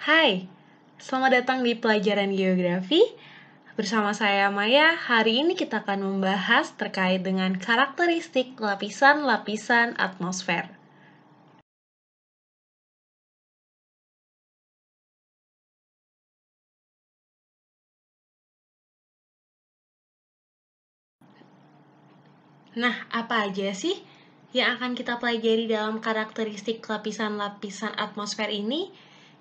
Hai, selamat datang di pelajaran geografi. Bersama saya Maya, hari ini kita akan membahas terkait dengan karakteristik lapisan-lapisan atmosfer. Nah, apa aja sih yang akan kita pelajari dalam karakteristik lapisan-lapisan atmosfer ini?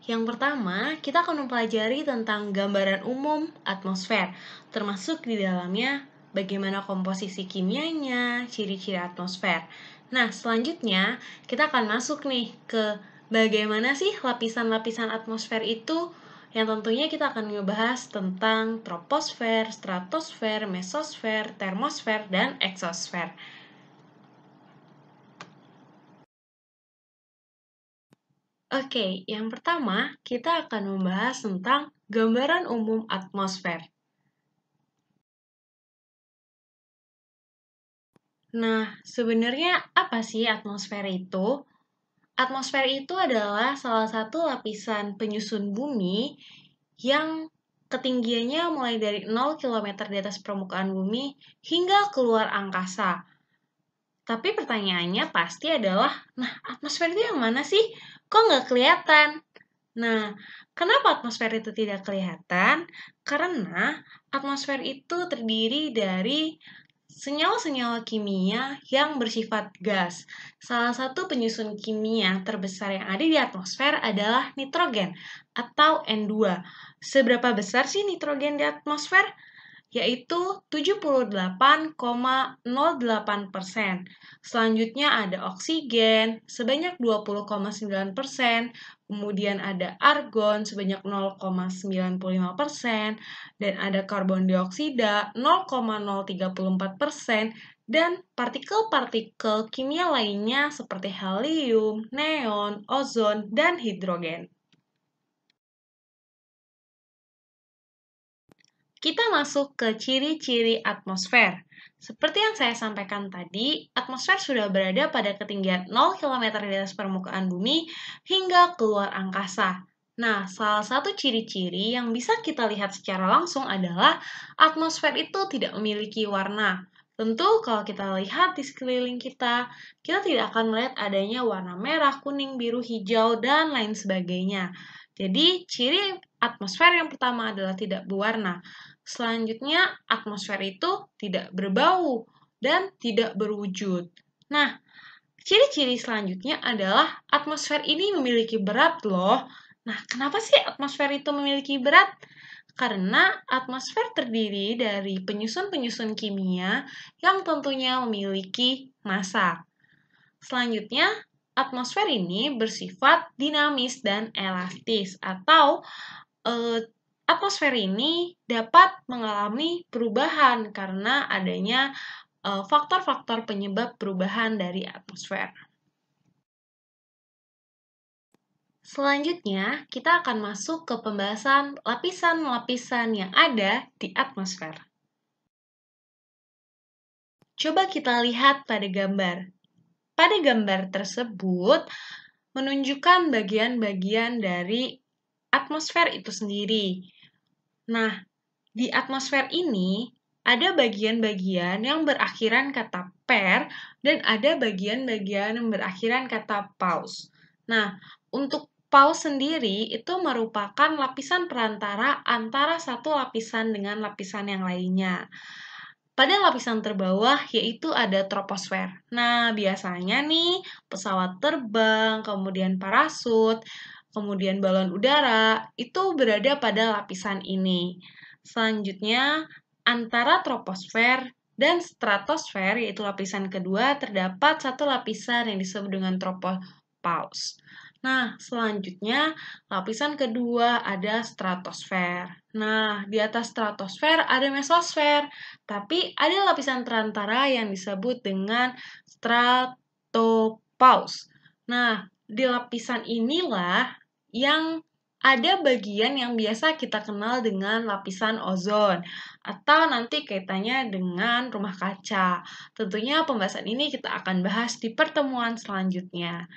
Yang pertama, kita akan mempelajari tentang gambaran umum atmosfer, termasuk di dalamnya bagaimana komposisi kimianya, ciri-ciri atmosfer. Nah, selanjutnya kita akan masuk nih ke bagaimana sih lapisan-lapisan atmosfer itu, yang tentunya kita akan membahas tentang troposfer, stratosfer, mesosfer, termosfer, dan eksosfer. Oke, yang pertama kita akan membahas tentang gambaran umum atmosfer. Nah, sebenarnya apa sih atmosfer itu? Atmosfer itu adalah salah satu lapisan penyusun bumi yang ketinggiannya mulai dari 0 km di atas permukaan bumi hingga keluar angkasa. Tapi pertanyaannya pasti adalah, nah atmosfer itu yang mana sih? Kok nggak kelihatan? Nah, kenapa atmosfer itu tidak kelihatan? Karena atmosfer itu terdiri dari senyawa-senyawa kimia yang bersifat gas. Salah satu penyusun kimia terbesar yang ada di atmosfer adalah nitrogen atau N2. Seberapa besar sih nitrogen di atmosfer? Yaitu 78,08%. Selanjutnya ada oksigen sebanyak 20,9%, kemudian ada argon sebanyak 0,95%, dan ada karbon dioksida 0,034%, dan partikel-partikel kimia lainnya seperti helium, neon, ozon, dan hidrogen. Kita masuk ke ciri-ciri atmosfer. Seperti yang saya sampaikan tadi, atmosfer sudah berada pada ketinggian 0 km di atas permukaan bumi hingga keluar angkasa. Nah, salah satu ciri-ciri yang bisa kita lihat secara langsung adalah atmosfer itu tidak memiliki warna. Tentu kalau kita lihat di sekeliling kita tidak akan melihat adanya warna merah, kuning, biru, hijau, dan lain sebagainya. Jadi, ciri atmosfer yang pertama adalah tidak berwarna. Selanjutnya, atmosfer itu tidak berbau dan tidak berwujud. Nah, ciri-ciri selanjutnya adalah atmosfer ini memiliki berat loh. Nah, kenapa sih atmosfer itu memiliki berat? Karena atmosfer terdiri dari penyusun-penyusun kimia yang tentunya memiliki massa. Selanjutnya, atmosfer ini bersifat dinamis dan elastis atau atmosfer ini dapat mengalami perubahan karena adanya faktor-faktor penyebab perubahan dari atmosfer. Selanjutnya, kita akan masuk ke pembahasan lapisan-lapisan yang ada di atmosfer. Coba kita lihat pada gambar. Pada gambar tersebut menunjukkan bagian-bagian dari atmosfer itu sendiri. Nah, di atmosfer ini ada bagian-bagian yang berakhiran kata per dan ada bagian-bagian yang berakhiran kata paus. Nah, untuk paus sendiri itu merupakan lapisan perantara antara satu lapisan dengan lapisan yang lainnya. Pada lapisan terbawah yaitu ada troposfer. Nah, biasanya nih pesawat terbang, kemudian parasut, kemudian balon udara itu berada pada lapisan ini. Selanjutnya, antara troposfer dan stratosfer, yaitu lapisan kedua, terdapat satu lapisan yang disebut dengan tropopause. Nah, selanjutnya lapisan kedua ada stratosfer. Nah, di atas stratosfer ada mesosfer, tapi ada lapisan perantara yang disebut dengan stratopause. Nah, di lapisan inilah yang ada bagian yang biasa kita kenal dengan lapisan ozon, atau nanti kaitannya dengan rumah kaca. Tentunya pembahasan ini kita akan bahas di pertemuan selanjutnya.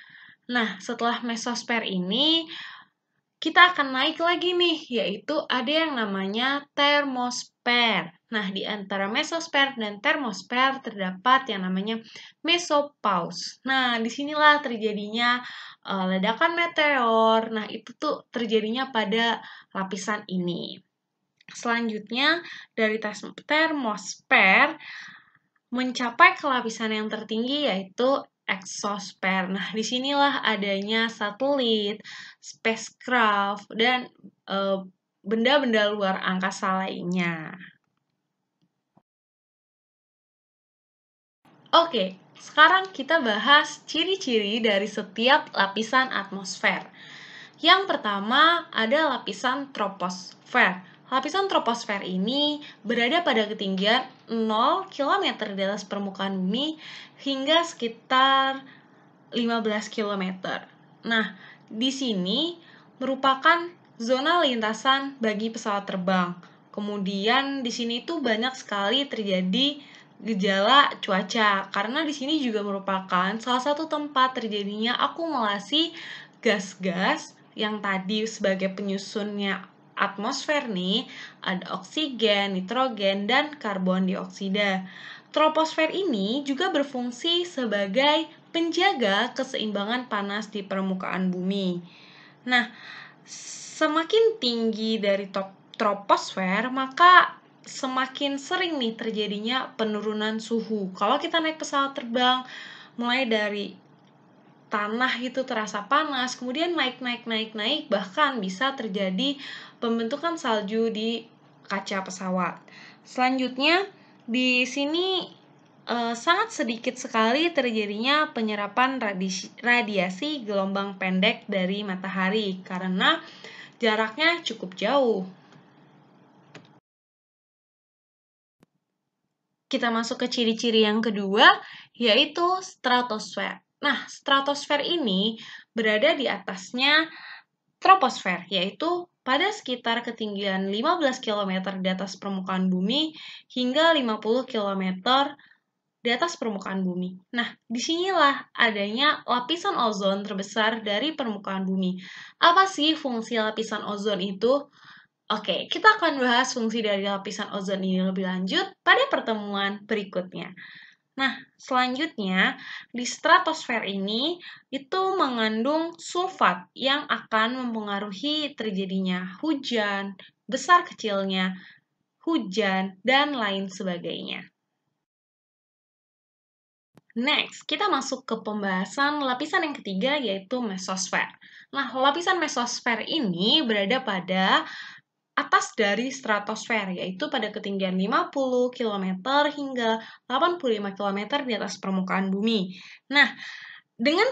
Nah, setelah mesosfer ini, kita akan naik lagi nih, yaitu ada yang namanya termosfer. Nah, di antara mesosfer dan termosfer terdapat yang namanya mesopause. Nah, disinilah terjadinya ledakan meteor. Nah, itu tuh terjadinya pada lapisan ini. Selanjutnya, dari termosfer mencapai ke lapisan yang tertinggi yaitu exosfer. Nah, disinilah adanya satelit, spacecraft, dan benda-benda luar angkasa lainnya. Oke, sekarang kita bahas ciri-ciri dari setiap lapisan atmosfer. Yang pertama ada lapisan troposfer. Lapisan troposfer ini berada pada ketinggian 0 km di atas permukaan bumi hingga sekitar 15 km. Nah, di sini merupakan zona lintasan bagi pesawat terbang. Kemudian di sini tuh banyak sekali terjadi gejala cuaca karena di sini juga merupakan salah satu tempat terjadinya akumulasi gas-gas yang tadi sebagai penyusunnya atmosfer nih, ada oksigen, nitrogen, dan karbon dioksida. Troposfer ini juga berfungsi sebagai penjaga keseimbangan panas di permukaan bumi. Nah, semakin tinggi dari troposfer, maka semakin sering nih terjadinya penurunan suhu. Kalau kita naik pesawat terbang, mulai dari tanah itu terasa panas, kemudian naik, bahkan bisa terjadi pembentukan salju di kaca pesawat. Selanjutnya, di sini sangat sedikit sekali terjadinya penyerapan radiasi gelombang pendek dari matahari karena jaraknya cukup jauh. Kita masuk ke ciri-ciri yang kedua, yaitu stratosfer. Nah, stratosfer ini berada di atasnya troposfer, yaitu pada sekitar ketinggian 15 km di atas permukaan bumi hingga 50 km di atas permukaan bumi. Nah, disinilah adanya lapisan ozon terbesar dari permukaan bumi. Apa sih fungsi lapisan ozon itu? Oke, kita akan bahas fungsi dari lapisan ozon ini lebih lanjut pada pertemuan berikutnya. Nah, selanjutnya di stratosfer ini itu mengandung sulfat yang akan mempengaruhi terjadinya hujan, besar kecilnya hujan, dan lain sebagainya. Next, kita masuk ke pembahasan lapisan yang ketiga yaitu mesosfer. Nah, lapisan mesosfer ini berada pada atas dari stratosfer, yaitu pada ketinggian 50 km hingga 85 km di atas permukaan bumi. Nah, dengan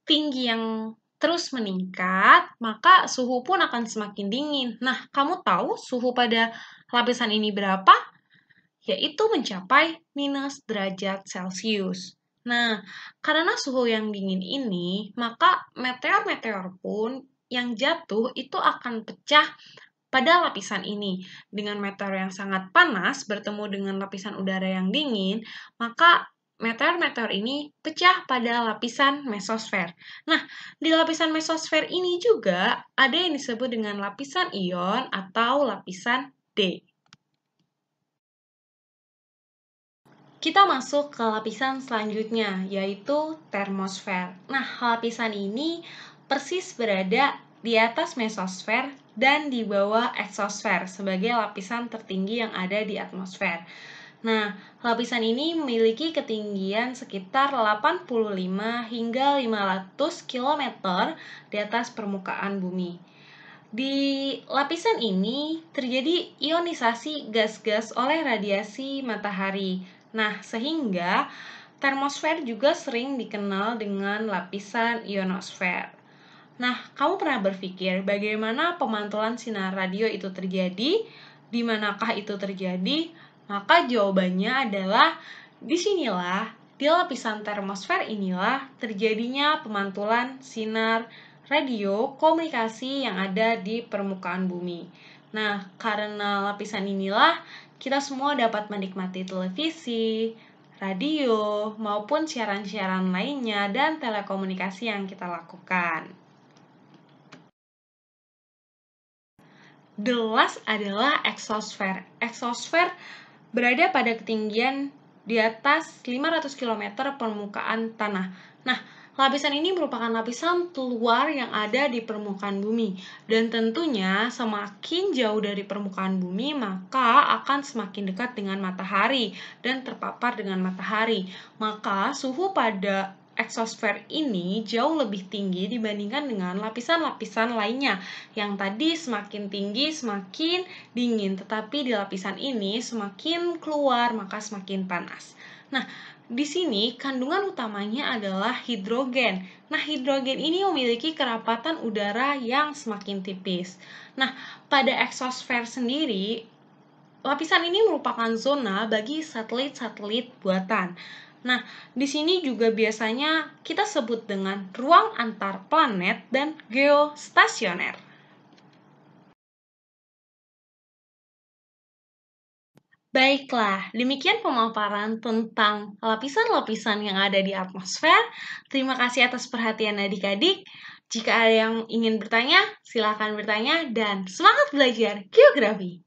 tinggi yang terus meningkat, maka suhu pun akan semakin dingin. Nah, kamu tahu suhu pada lapisan ini berapa? Yaitu mencapai minus derajat Celcius. Nah, karena suhu yang dingin ini, maka meteor-meteor pun yang jatuh itu akan pecah pada lapisan ini. Dengan meteor yang sangat panas bertemu dengan lapisan udara yang dingin, maka meteor-meteor ini pecah pada lapisan mesosfer. Nah, di lapisan mesosfer ini juga ada yang disebut dengan lapisan ion atau lapisan D. Kita masuk ke lapisan selanjutnya, yaitu termosfer. Nah, lapisan ini persis berada di atas mesosfer dan di bawah eksosfer sebagai lapisan tertinggi yang ada di atmosfer. Nah, lapisan ini memiliki ketinggian sekitar 85 hingga 500 km di atas permukaan bumi. Di lapisan ini terjadi ionisasi gas-gas oleh radiasi matahari. Nah, sehingga termosfer juga sering dikenal dengan lapisan ionosfer. Nah, kamu pernah berpikir bagaimana pemantulan sinar radio itu terjadi? Di manakah itu terjadi? Maka jawabannya adalah disinilah, di lapisan termosfer inilah terjadinya pemantulan sinar radio komunikasi yang ada di permukaan bumi. Nah, karena lapisan inilah kita semua dapat menikmati televisi, radio, maupun siaran-siaran lainnya dan telekomunikasi yang kita lakukan. The last adalah exosfer. Exosfer berada pada ketinggian di atas 500 km permukaan tanah. Nah, lapisan ini merupakan lapisan luar yang ada di permukaan bumi. Dan tentunya semakin jauh dari permukaan bumi, maka akan semakin dekat dengan matahari dan terpapar dengan matahari. Maka suhu pada exosfer ini jauh lebih tinggi dibandingkan dengan lapisan-lapisan lainnya. Yang tadi semakin tinggi semakin dingin, tetapi di lapisan ini semakin keluar maka semakin panas. Nah, di sini kandungan utamanya adalah hidrogen. Nah, hidrogen ini memiliki kerapatan udara yang semakin tipis. Nah, pada exosfer sendiri, lapisan ini merupakan zona bagi satelit-satelit buatan. Nah, di sini juga biasanya kita sebut dengan ruang antar planet dan geostasioner. Baiklah, demikian pemaparan tentang lapisan-lapisan yang ada di atmosfer. Terima kasih atas perhatian adik-adik. Jika ada yang ingin bertanya, silakan bertanya dan semangat belajar geografi!